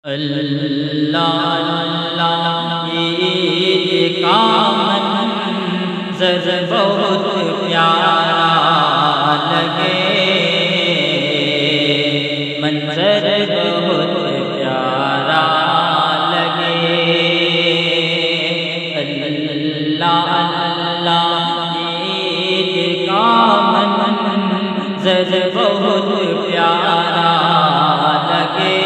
اللہ اللہ عید کا منظر بہت پیارا لگے، منظر بہت پیارا لگے۔ اللہ اللہ عید کا منظر بہت پیارا لگے،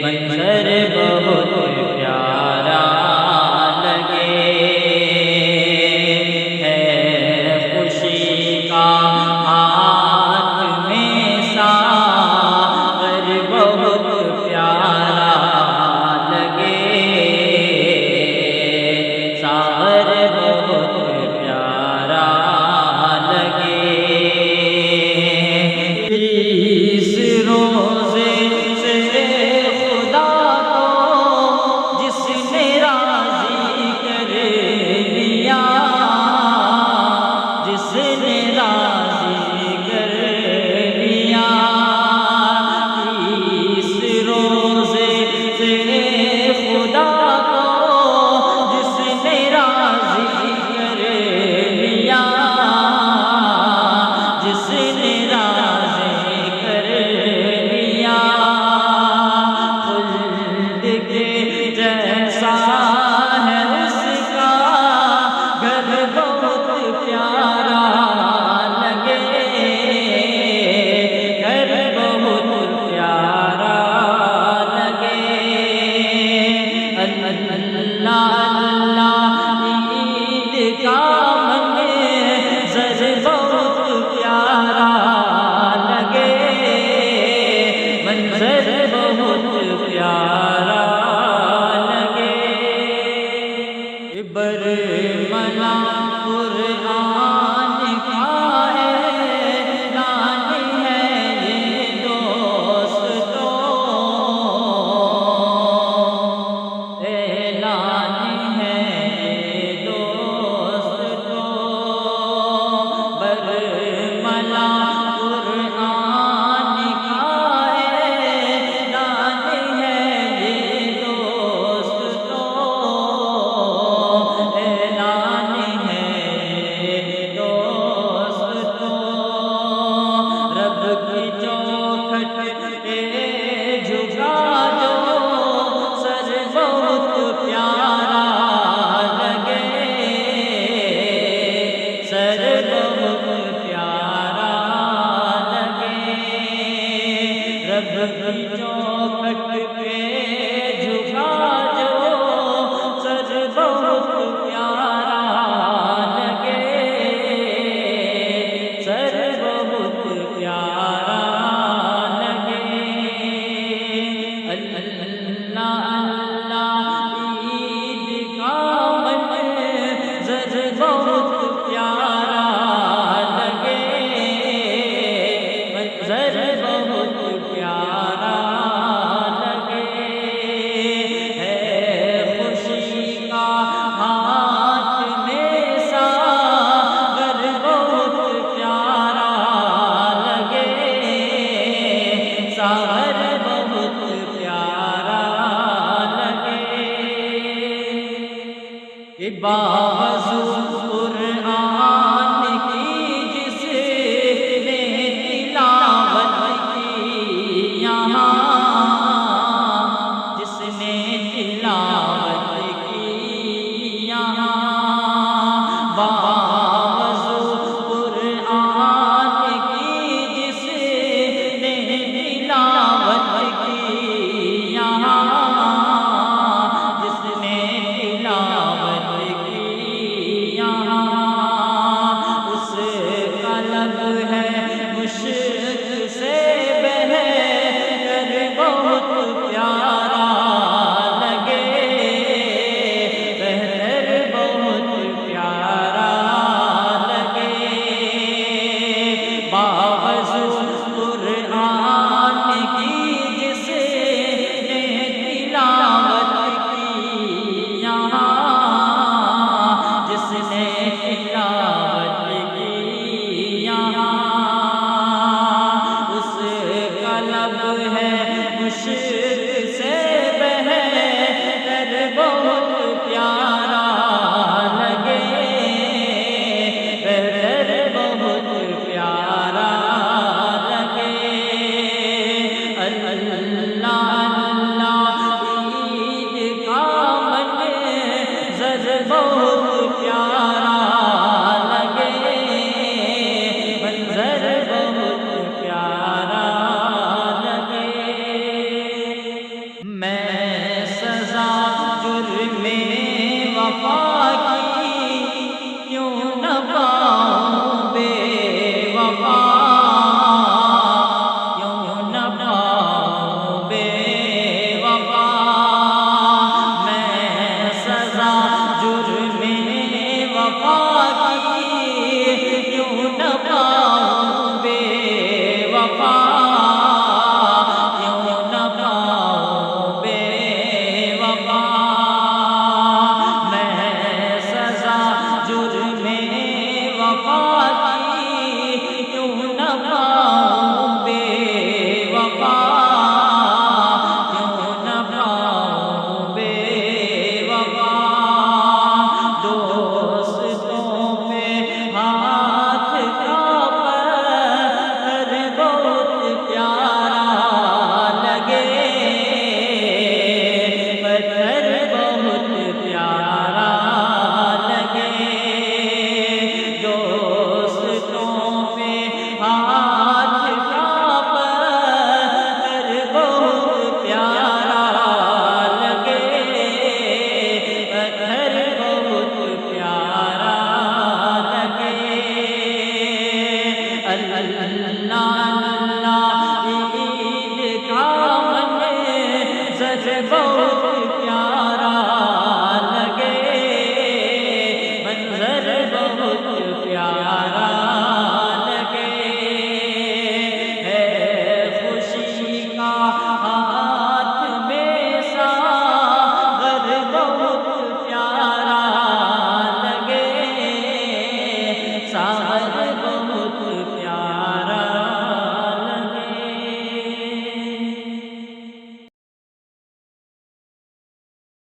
منظر بہت پیارا لگے۔ ہے خوشی کا ہاتھ میں ساغر بہت پیارا لگے، ساغر بہت پیارا لگے۔ اس روزے سے خدا کو جس نے راضی کر لیا، جس نے راضی کر لیا، اس روزے سے خدا کو جس نے راضی کر لیا، جس نے راضی کر لیا، خلد کے جیسا ہے اس کا گھر بہت پیارا لگے، گھر بہت پیارا لگے۔ اللہ اللہ عید کا منظر بہت پیارا لگے، منظر بہت پیارا لگے۔ برملا قرآن کا اعلان ہے یہ دوستو، اعلان ہے یہ دوستو۔ برملا قرآن کا اعلان ہے یہ دوستو، اعلان ہے دوستو۔ رب کی چوکھٹ پہ جھکا جو سر بہت پیارا لگے، سر بہت پیارا لگے۔ رب کی چوکھٹ پہ جھکا جو سر بہت پیارا لگے، سر بہت پیارا لگے۔ اللہ اللہ عید کا منظر بہت پیارا لگے، منظر بہت پیارا لگے۔ ہے خوشی کا ہاتھ میں ساغر بہت پیارا لگے، ساغر بہت پیارا لگے۔ بازو قرآن کی جس نے تلاوت کی یہاں، جس نے تلاوت کی یہاں، بازو قرآن کی جس نے تلاوت کی یہاں، جس نے تلاوت کی بہت پیارا لگے، منظر بہت پیارا لگے۔ اللہ اللہ عید کا منظر بہت پیارا لگے، منظر بہت پیارا لگے۔ میں سزا جرم وفا کی کیوں نہ پاؤں بے وفا، کیوں نہ پاؤں بے وفا۔ میں سزا جرم وفا کی کیوں نہ پاؤں بے وفا، کیوں نہ پاؤں بے وفا۔ میں سزا جرم وفا کی کیوں نہ پاؤں بے وفا، کیوں نہ پاؤں بے وفا۔ دوستوں پہ ہاتھ کا پتھر بہت پیارا لگے، پتھر بہت پیارا لگے۔ دوستوں پہ ہاتھ کا پتھر بہت پیارا لگے، پتھر بہت پیارا لگے۔ اللہ عید کا منظر بہت پیارا لگے، منظر بہت پیارا